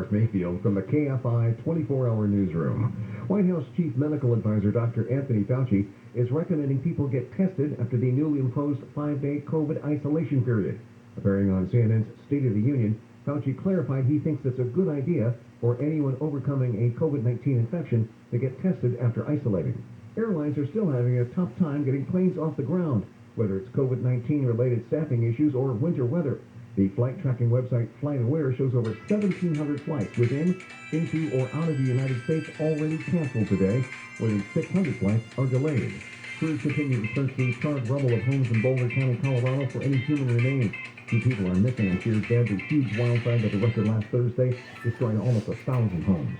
Mark Mayfield from the KFI 24-hour newsroom. White House Chief Medical Advisor Dr. Anthony Fauci is recommending people get tested after the newly imposed 5-day COVID isolation period. Appearing on CNN's State of the Union, Fauci clarified he thinks it's a good idea for anyone overcoming a COVID-19 infection to get tested after isolating. Airlines are still having a tough time getting planes off the ground, whether it's COVID-19 related staffing issues or winter weather. The flight tracking website FlightAware shows over 1,700 flights within, into, or out of the United States already canceled today. More than 600 flights are delayed. Crews continue to search the charred rubble of homes in Boulder County, Colorado for any human remains. 2 people are missing and feared dead. The huge wildfire that erupted last Thursday destroyed almost 1,000 homes.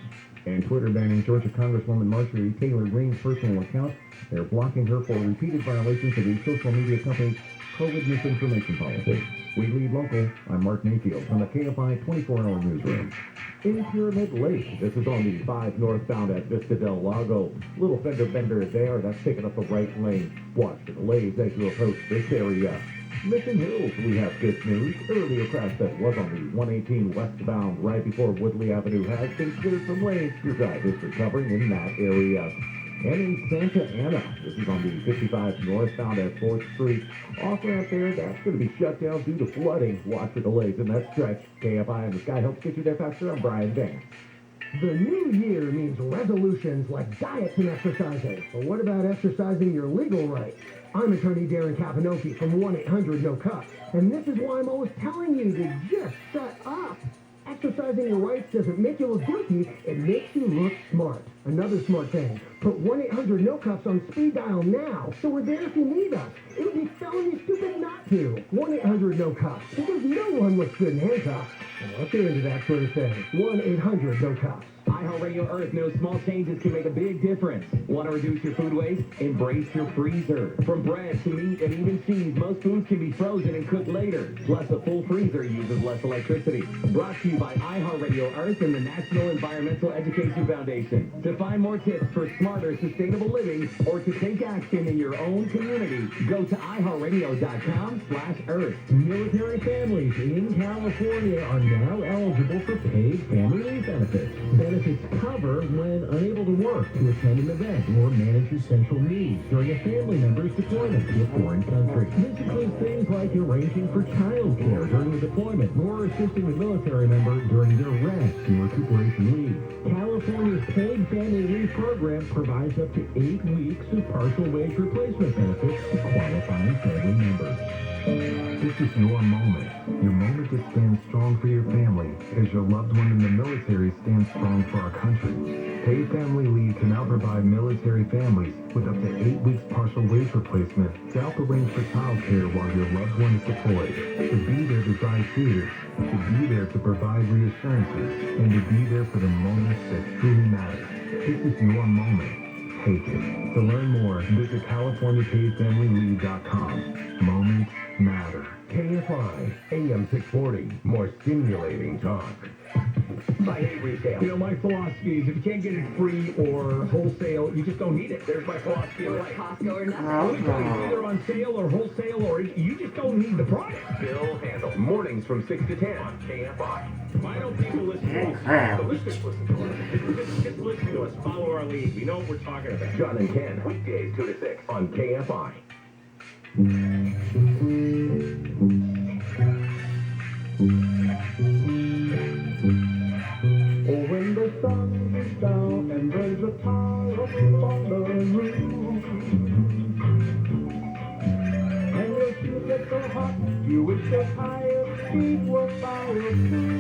And Twitter banning Georgia Congresswoman Marjorie Taylor Greene's personal account. They're blocking her for repeated violations of the social media company's COVID misinformation policy. We lead local. I'm Mark Mayfield from the KFI 24-hour newsroom. In Pyramid Lake, this is on the 5 northbound at Vista del Lago. Little fender bender there, that's taking up the right lane. Watch the delays as you approach this area. Mission Hills, we have good news. Earlier crash that was on the 118 westbound right before Woodley Avenue has been cleared from lanes. Your drive is recovering in that area. And in Santa Ana, this is on the 55 northbound at 4th Street. Off ramp there, that's going to be shut down due to flooding. Watch for delays in that stretch. KFI and the Sky helps get you there faster. I'm Brian Vance. The new year means resolutions like diets and exercising. But what about exercising your legal rights? I'm attorney Darren Kapinoki from 1-800-NO-CUP. And this is why I'm always telling you to just shut up. Exercising your rights doesn't make you look guilty, it makes you look smart. Another smart thing, put 1-800-NO-CUPs on speed dial now, so we're there if you need us. It would be felony stupid not to. 1-800-NO-CUPs, because no one looks good in handcuffs. Unless you're into that sort of thing. 1-800-NO-CUPs. iHeartRadio Earth knows small changes can make a big difference. Want to reduce your food waste? Embrace your freezer. From bread to meat and even cheese, most foods can be frozen and cooked later. Plus, a full freezer uses less electricity. Brought to you by iHeartRadio Earth and the National Environmental Education Foundation. To find more tips for smarter, sustainable living or to take action in your own community, go to iHeartRadio.com/Earth. Military families in California are now eligible for paid family leave benefits. Benefits cover when unable to work, to attend an event, or manage essential needs during a family member's deployment to a foreign country. This includes things like arranging for child care during the deployment or assisting the military member during their rest and recuperation leave. California's paid family leave program provides up to 8 weeks of partial wage replacement benefits to qualifying family members. This is your moment to stand strong for your family as your loved one in the military stands strong for our country. Paid family leave can now provide military families with up to 8 weeks partial wage replacement to help arrange for child care while your loved one is deployed, to be there to drive tears, to be there to provide reassurances, and to be there for the moments that truly matter. This is your moment. Take it. To learn more, visit CaliforniaPaidFamilyLeave.com. Moments matter. KFI, AM 640, more stimulating talk. By hate retail. You know, my philosophy is if you can't get it free or wholesale, you just don't need it. There's my philosophy of life. Costco or nothing. Let me tell you, it's either on sale or wholesale, or you just don't need the product. Bill Handel, mornings from 6 to 10 on KFI. Why don't people listen to us? The listeners listen to us. Just listen to us. Follow our lead. We know what we're talking about. John and Ken, weekdays 2 to 6 on KFI. When the sun is down and there's a tile on the roof, and your shoes get so hot, you wish your tired feet were fired too.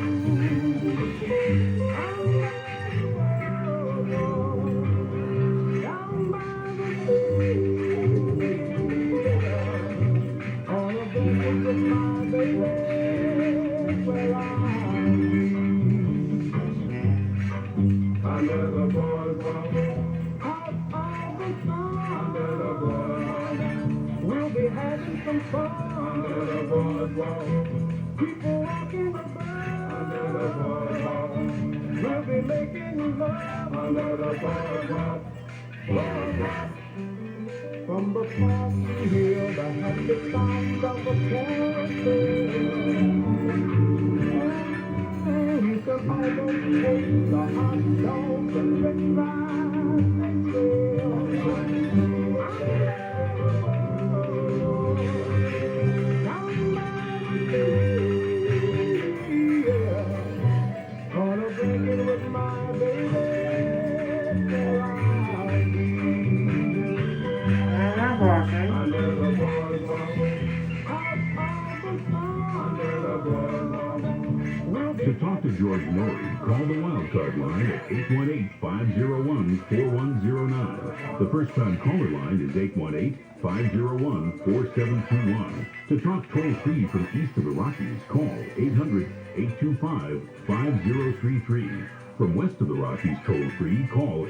Down by the sea, all of the things of my baby, where I under the boardwalk, out on the sun. Under the boardwalk, we'll be having some fun. Under the boardwalk, people walking about. Under the boardwalk, we'll be making love. Under the boardwalk, boardwalk. From the park you hear the happy sounds of the chorus. You can them almost ate the hot dogs and french fries they sell. Down by the sea, yeah. On a drinking with my baby, there I'll be. Under the boardwalk, out of the sun. Under the boardwalk. To talk to George Norrie, call the Wildcard line at 818-501-4109. The first-time caller line is 818-501-4721. To talk toll-free from east of the Rockies, call 800-825-5033. From west of the Rockies toll-free, call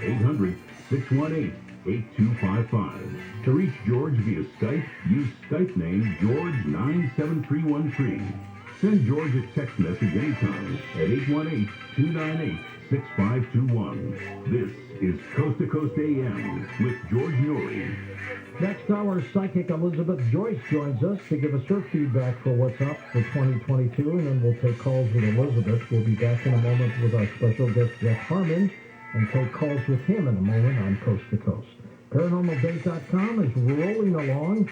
800-618-8255. To reach George via Skype, use Skype name George97313. Send George a text message anytime at 818-298-6521. This is Coast to Coast AM with George Norrie. Next hour, psychic Elizabeth Joyce joins us to give us her feedback for what's up for 2022, and then we'll take calls with Elizabeth. We'll be back in a moment with our special guest, Jeff Harmon, and take calls with him in a moment on Coast to Coast. ParanormalDate.com is rolling along.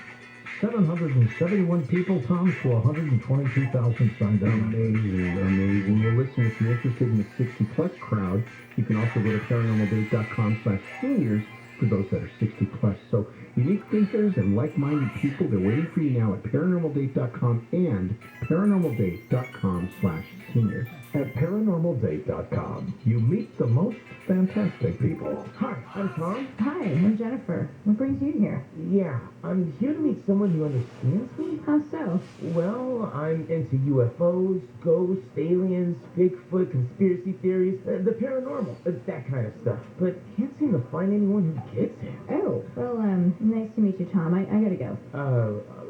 771 people, Tom, to 122,000 signed up. Amazing, amazing. Well, listen, if you're interested in the 60-plus crowd, you can also go to paranormaldate.com/seniors for those that are 60-plus. So unique thinkers and like-minded people, they're waiting for you now at paranormaldate.com and paranormaldate.com/seniors. At paranormaldate.com, you meet the most fantastic people. Hi, I'm Tom. Hi, I'm Jennifer. What brings you here? Yeah, I'm here to meet someone who understands me. How so? Well, I'm into UFOs, ghosts, aliens, Bigfoot, conspiracy theories, the paranormal, that kind of stuff. But can't seem to find anyone who gets it. Oh, well, nice to meet you, Tom. I gotta go.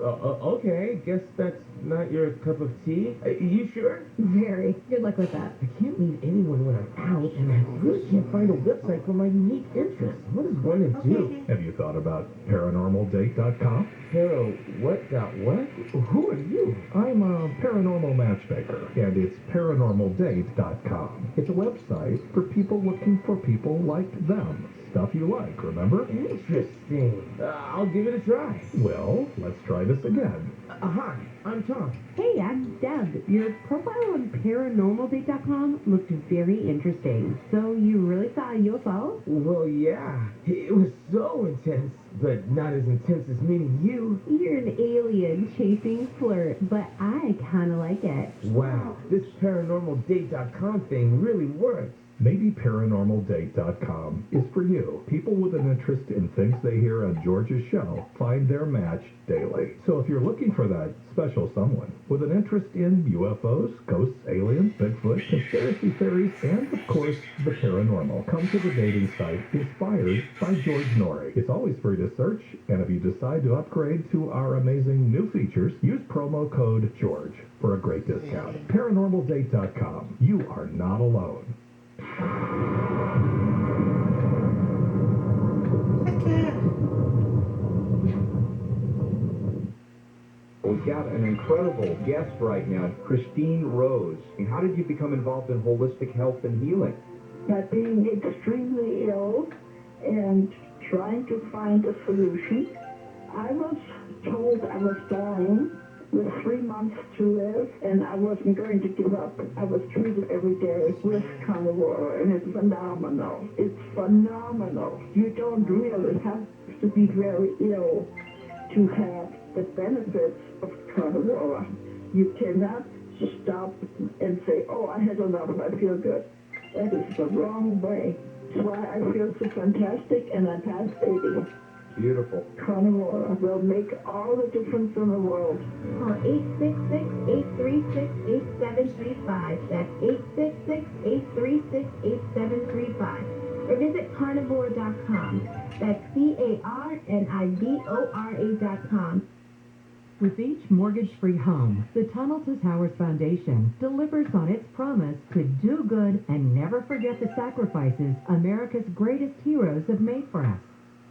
Okay, guess that's not your cup of tea. You sure? Very. Good luck with that. I can't meet anyone when I'm out, and I really can't find a website for my unique interests. What does one do? Have you thought about paranormaldate.com? What? Who are you? I'm a paranormal matchmaker, and it's paranormaldate.com. It's a website for people looking for people like them. Stuff you like, remember? Interesting. I'll give it a try. Well, let's try this again. Hi, I'm Tom. Hey, I'm Deb. Your profile on paranormaldate.com looked very interesting. So you really saw a UFO? Well, yeah. It was so intense, but not as intense as meeting you. You're an alien chasing flirt, but I kind of like it. Wow, this paranormaldate.com thing really works. Maybe paranormaldate.com is for you. People with an interest in things they hear on George's show find their match daily. So if you're looking for that special someone with an interest in UFOs, ghosts, aliens, Bigfoot, conspiracy theories, and of course the paranormal, come to the dating site inspired by George Norrie. It's always free to search, and if you decide to upgrade to our amazing new features, use promo code GEORGE for a great discount. Paranormaldate.com. You are not alone. We've got an incredible guest right now, Christine Rose. How did you become involved in holistic health and healing? By being extremely ill and trying to find a solution. I was told I was dying with 3 months to live, and I wasn't going to give up. I was treated every day with carnivore, and it's phenomenal. It's phenomenal. You don't really have to be very ill to have the benefits of carnivore. You cannot stop and say, oh, I had enough, I feel good. That is the wrong way. That's why I feel so fantastic, and I'm past 80. Beautiful. Carnivore will make all the difference in the world. Call 866-836-8735. That's 866-836-8735. Or visit carnivore.com. That's carnivora.com. With each mortgage-free home, the Tunnel to Towers Foundation delivers on its promise to do good and never forget the sacrifices America's greatest heroes have made for us.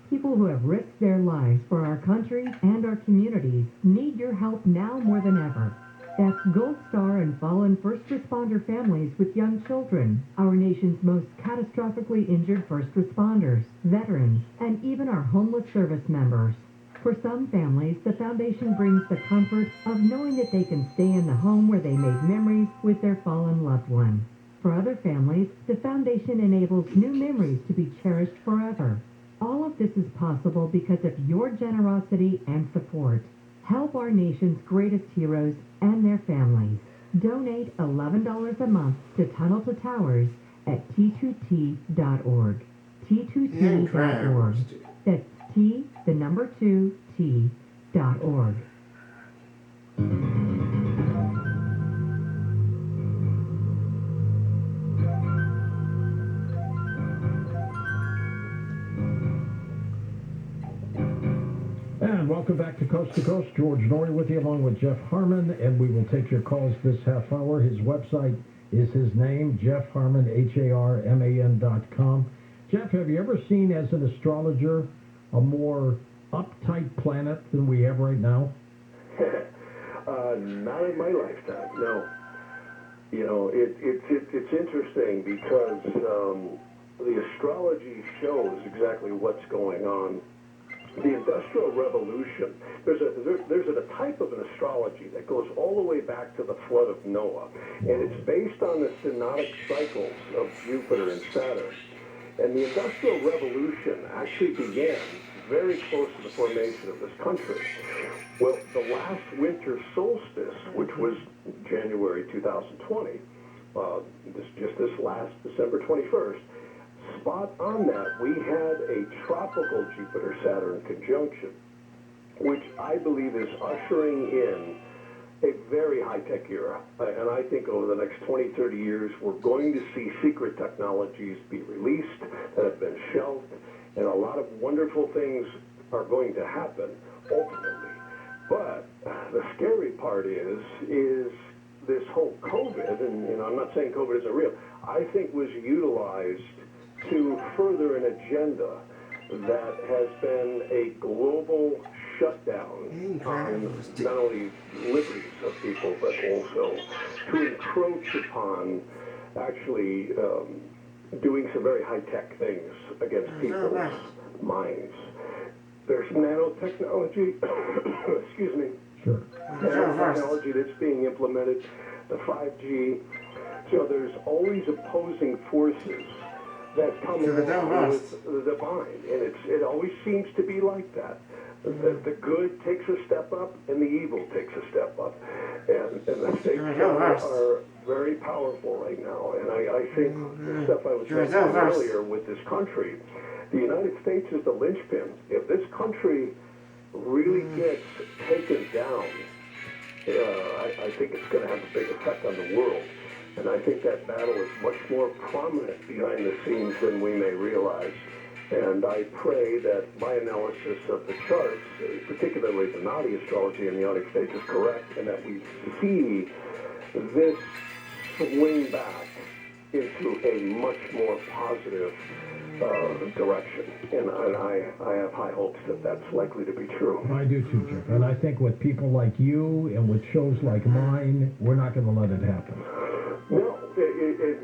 People who have risked their lives for our country and our communities need your help now more than ever. That's Gold Star and fallen first responder families with young children, our nation's most catastrophically injured first responders, veterans, and even our homeless service members. For some families, the foundation brings the comfort of knowing that they can stay in the home where they made memories with their fallen loved one. For other families, the foundation enables new memories to be cherished forever. All of this is possible because of your generosity and support. Help our nation's greatest heroes and their families. Donate $11 a month to Tunnel to Towers at T2T.org. T2T.org. That's T, the number 2, T.org. And welcome back to Coast. George Norrie with you along with Jeff Harmon, and we will take your calls this half hour. His website is his name, Jeff Harmon, HARMAN.com. Jeff, have you ever seen as an astrologer a more uptight planet than we have right now? Not in my lifetime, no. You know, it's interesting because the astrology shows exactly what's going on. The Industrial Revolution, there's a type of an astrology that goes all the way back to the flood of Noah, and it's based on the synodic cycles of Jupiter and Saturn. And the Industrial Revolution actually began very close to the formation of this country. Well, the last winter solstice, which was January 2020, this last December 21st, spot on that, we had a tropical Jupiter-Saturn conjunction, which I believe is ushering in a very high-tech era. And I think over the next 20, 30 years, we're going to see secret technologies be released that have been shelved, and a lot of wonderful things are going to happen ultimately. But the scary part is this whole COVID, and I'm not saying COVID isn't real, I think was utilized to further an agenda that has been a global shutdown on not only liberties of people, but also to encroach upon actually doing some very high-tech things against people's minds. There's nanotechnology, excuse me, nanotechnology that's being implemented, the 5G. So there's always opposing forces that come along with the divine, and it always seems to be like that. The good takes a step up, and the evil takes a step up, and the stakes are very powerful right now. And I think the stuff I was mentioning earlier with this country, the United States is the linchpin. If this country really gets taken down, I think it's going to have a big effect on the world. And I think that battle is much more prominent behind the scenes than we may realize. And I pray that my analysis of the charts, particularly the Nadi astrology in the United States, is correct, and that we see this swing back into a much more positive direction. And I have high hopes that that's likely to be true. I do too, Jeff. And I think with people like you and with shows like mine, we're not going to let it happen. No,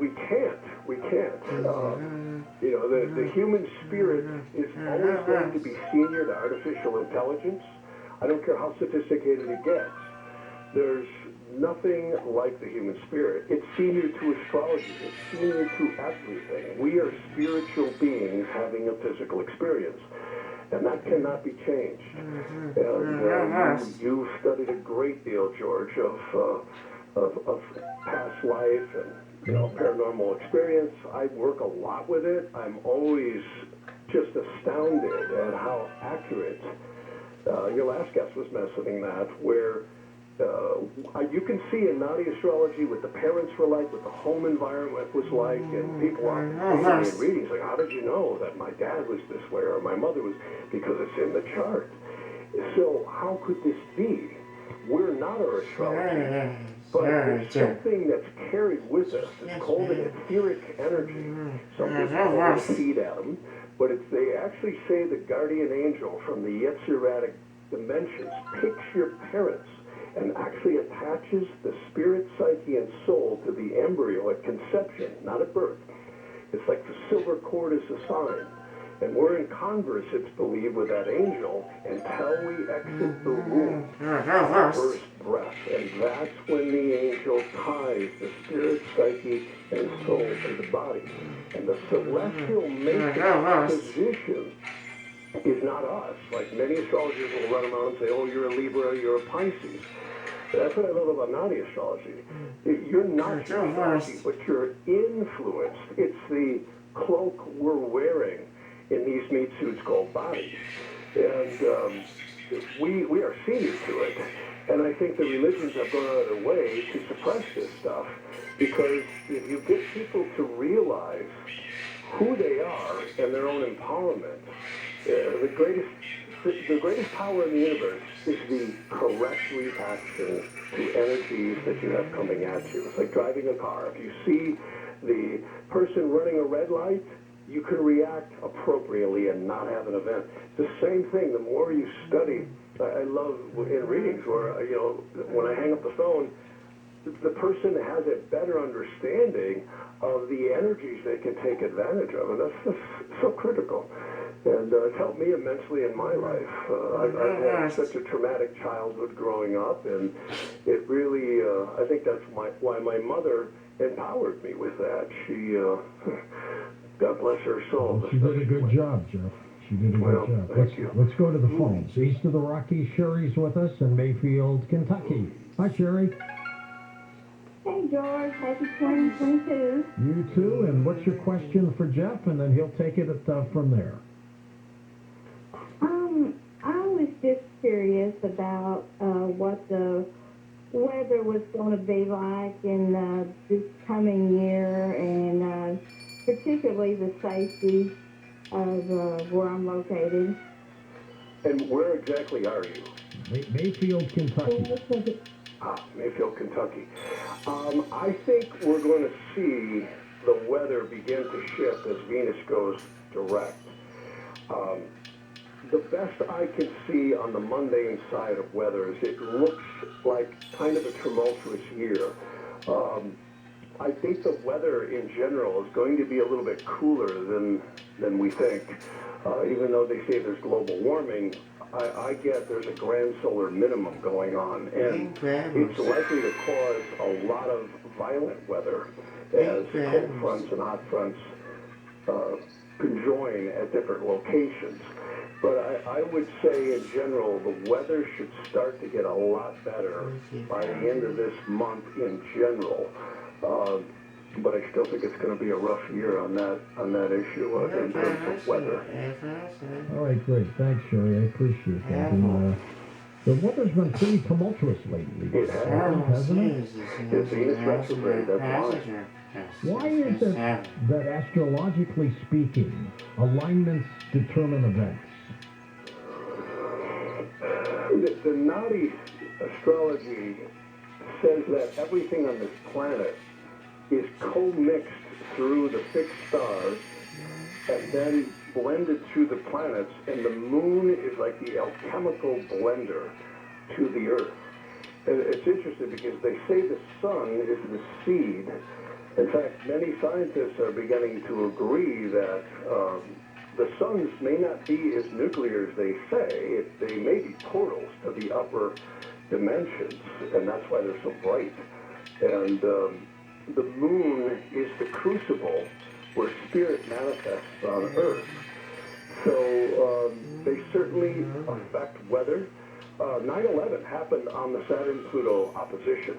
we can't. We can't. The human spirit is always going to be senior to artificial intelligence. I don't care how sophisticated it gets. There's nothing like the human spirit. It's senior to astrology. It's senior to everything. We are spiritual beings having a physical experience. And that cannot be changed. And you've studied a great deal, George, of past life and paranormal experience. I work a lot with it. I'm always just astounded at how accurate. Your last guest was mentioning that, where you can see in Nadi astrology what the parents were like, what the home environment was like, and people are in readings like, how did you know that my dad was this way or my mother was? Because it's in the chart. So how could this be? We're not our astrology. But there's something that's carried with us. It's called an etheric energy. Some people call it a seed atom, but they actually say the guardian angel from the Yetziratic dimensions picks your parents and actually attaches the spirit, psyche, and soul to the embryo at conception, not at birth. It's like the silver cord is the sign. And we're in converse, it's believed, with that angel until we exit the womb, first breath. And that's when the angel ties the spirit, psyche, and soul to the body. And the celestial matrix position is not us. Like many astrologers will run around and say, oh, you're a Libra, you're a Pisces. That's what I love about naughty astrology. You're not astrology, but you're influenced. It's the cloak we're wearing in these meat suits called bodies. And we are seeing to it. And I think the religions have gone out of their way to suppress this stuff, because if you get people to realize who they are and their own empowerment, the greatest power in the universe is the correct reaction to energies that you have coming at you. It's like driving a car. If you see the person running a red light, you can react appropriately and not have an event. The same thing, the more you study, I love in readings where, when I hang up the phone, the person has a better understanding of the energies they can take advantage of, and that's so critical. And it's helped me immensely in my life. I've had such a traumatic childhood growing up, and it really, I think that's why my mother empowered me with that. She, God bless her soul. She did a good job, Jeff. She did a good job. Let's go to the phones. East of the Rockies, Sherry's with us in Mayfield, Kentucky. Hi, Sherry. Hey, George. Happy 2022. You too. And what's your question for Jeff? And then he'll take it from there. I was just curious about what the weather was going to be like in this coming year, and particularly the safety of where I'm located. And where exactly are you? Mayfield, Kentucky. Mayfield, Kentucky. I think we're going to see the weather begin to shift as Venus goes direct. The best I can see on the mundane side of weather is it looks like kind of a tumultuous year. I think the weather in general is going to be a little bit cooler than we think. Even though they say there's global warming, I get there's a grand solar minimum going on, and it's likely to cause a lot of violent weather as cold fronts and hot fronts conjoin at different locations. But I would say in general the weather should start to get a lot better by the end of this month in general. But I still think it's going to be a rough year on that issue in terms of weather. All right, great. Thanks, Sherry. I appreciate that. And, the weather's been pretty tumultuous lately. It has, hasn't it? It's Venus retrograde, that's why. Why is it that astrologically speaking, alignments determine events? The naughty astrology says that everything on this planet is co-mixed through the fixed stars and then blended through the planets, and the moon is like the alchemical blender to the earth. And it's interesting because they say the sun is the seed. In fact, many scientists are beginning to agree that the suns may not be as nuclear as they say. They may be portals to the upper dimensions, and that's why they're so bright. And the moon is the crucible where spirit manifests on Earth. So they certainly affect weather. 9/11 happened on the Saturn-Pluto opposition.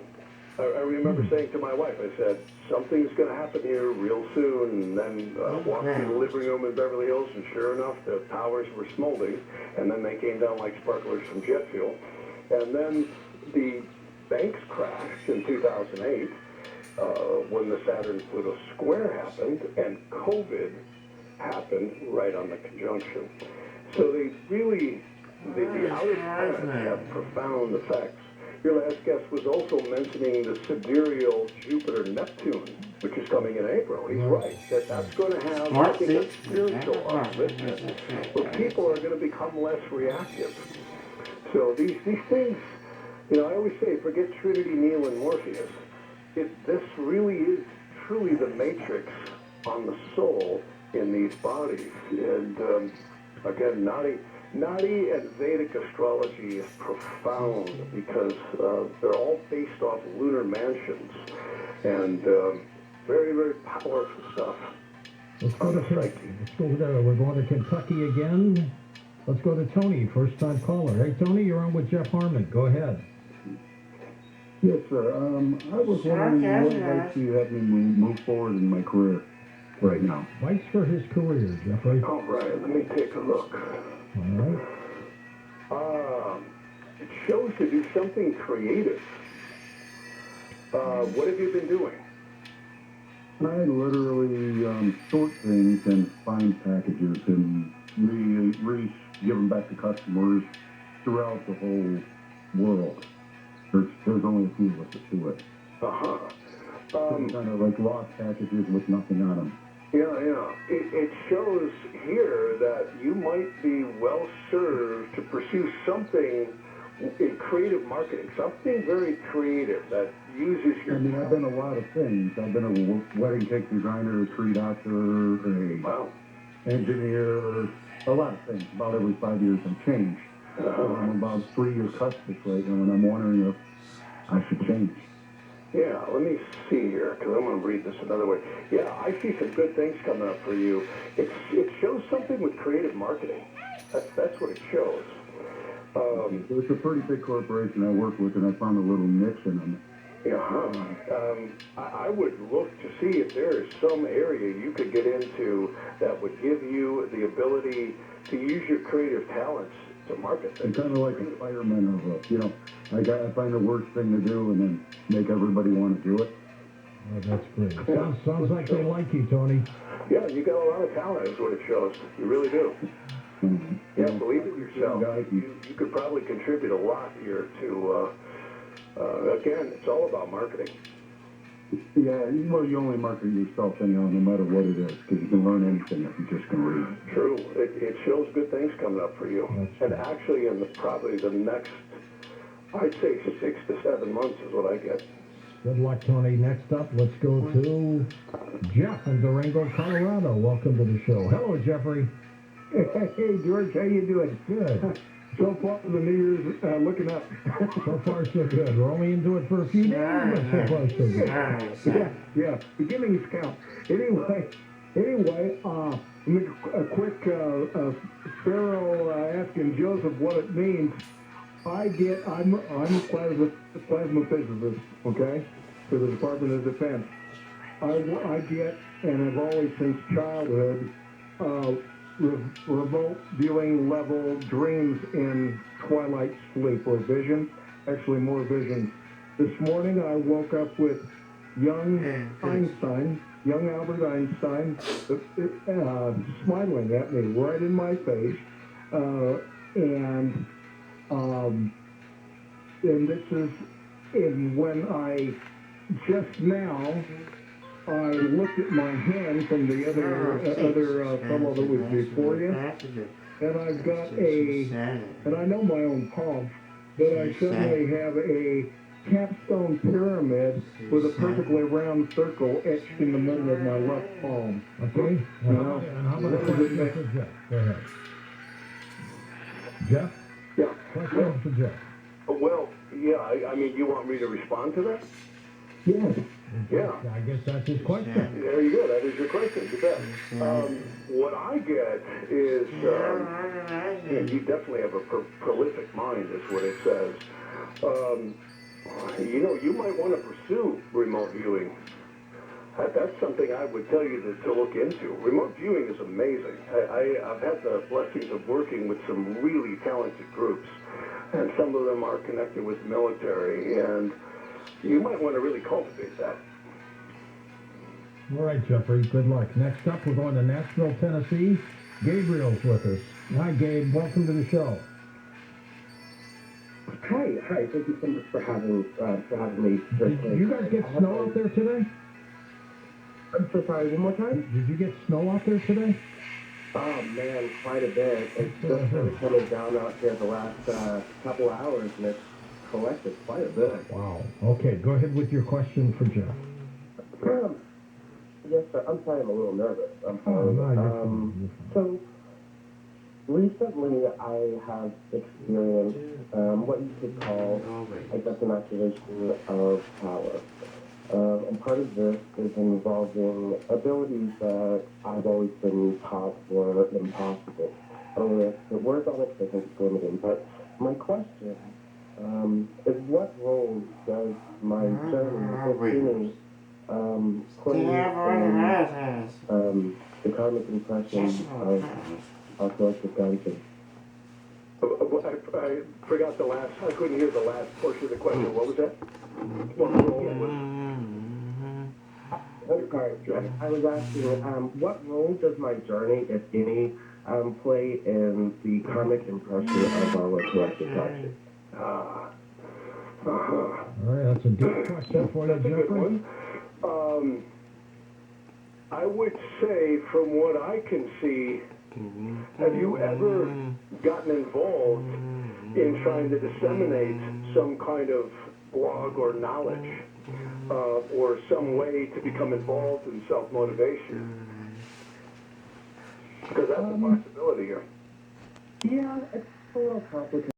I remember saying to my wife, I said, something's going to happen here real soon, and then walked through the living room in Beverly Hills, and sure enough, the towers were smoldering, and then they came down like sparklers from jet fuel. And then the banks crashed in 2008 when the Saturn-Pluto square happened, and COVID happened right on the conjunction. So they really, the outer planets have profound effects. Your last guest was also mentioning the sidereal Jupiter-Neptune, which is coming in April. He's right. That's going to have, I think, a spiritual upliftment, where people are going to become less reactive. So these things, You know, I always say, forget Trinity, Neo, and Morpheus. This really is truly the matrix on the soul in these bodies. And again, Nadi and Vedic astrology is profound because they're all based off lunar mansions and very, very powerful stuff. Let's go to we're going to Kentucky again. Let's go to Tony, first-time caller. Hey, Tony, you're on with Jeff Harmon. Go ahead. Yes, sir. I was wondering what advice do you have me move forward in my career right now? Advice for his career, Jeffrey. All right, let me take a look. All right. It shows to do something creative. What have you been doing? I literally sort things and find packages and give them back to customers throughout the whole world. There's only a few of us that do it. Kind of like lost packages with nothing on them. Yeah. It shows here that you might be well served to pursue something in creative marketing, something very creative that uses your... I mean, I've been a lot of things. I've been a wedding cake designer, a tree doctor, engineer, a lot of things. About every 5 years I change. I'm about 3 years customs right now, and I'm wondering if I should change. Yeah, let me see here, because I'm going to read this another way. Yeah, I see some good things coming up for you. It shows something with creative marketing. That's what it shows. It's a pretty big corporation I work with, and I found a little niche in them. I would look to see if there is some area you could get into that would give you the ability to use your creative talents to market things. I'm kind of like a fireman I find the worst thing to do and then make everybody want to do it. Oh, that's great. Sounds like they like you, Tony. Yeah, you got a lot of talent is what it shows. You really do. Yeah, believe in yourself. You could probably contribute a lot here to, again, it's all about marketing. Yeah, well, you only market yourself anyhow, no matter what it is, because you can learn anything if you just can read. True. It shows good things coming up for you. And actually, in probably the next, I'd say 6 to 7 months is what I get. Good luck, Tony. Next up, let's go to Jeff in Durango, Colorado. Welcome to the show. Hello, Jeffrey. Hey, George, how you doing? Good. So far, the New Year's looking up. So far, so good. We're only into it for a few days, but so far, so good. Yeah. Beginnings count. Anyway, make a quick Pharaoh asking Joseph what it means. I'm a plasma physicist, okay, for the Department of Defense. I get, and I've always since childhood, remote viewing level dreams in twilight sleep or vision, actually more vision. This morning I woke up with young Albert Einstein, smiling at me right in my face, and this is when I just now I looked at my hand from the other fellow that was before you, and I've got and I know my own palm, but I suddenly have a capstone pyramid with a perfectly round circle etched in the middle of my left palm. Okay. And how about a question for Jeff? Go ahead. Jeff? Yeah. Question for Jeff. Well, yeah, I mean, you want me to respond to that? Yeah. I guess that's his question. There you go. That is your question. You bet. What I get is, you definitely have a prolific mind, is what it says. You might want to pursue remote viewing. That's something I would tell you to look into. Remote viewing is amazing. I've had the blessings of working with some really talented groups, and some of them are connected with the military, and you might want to really cultivate that. All right, Jeffrey, good luck. Next up, we're going to Nashville, Tennessee. Gabriel's with us. Hi, Gabe. Welcome to the show. Hi. Thank you so much for having me. Did you guys get snow out there today? I'm so sorry, one more time? Did you get snow out there today? Oh, man, quite a bit. It's just been coming down out here the last couple hours, and it's collected quite a bit. Wow. Okay, go ahead with your question for Jeff. Yes, sir. I'm sorry, I'm a little nervous. I'm sorry. Oh, no, you're fine. So, recently I have experienced what you could call, I guess, an activation of power. And part of this is involving abilities that I've always been taught were impossible. I don't really have to put words on it because I think it's limiting. But my question is, what role does my journey, play in the karmic impression of our collective conscience? I forgot the last, I couldn't hear the last portion of the question. What was that? What role was... I was asking, what role does my journey, if any, play in the karmic impression of our collective conscience? All right, that's a deep question for you, Jeffrey. I would say, from what I can see, have you ever gotten involved in trying to disseminate some kind of blog or knowledge, or some way to become involved in self-motivation? Because that's a possibility here. Yeah, it's a little complicated.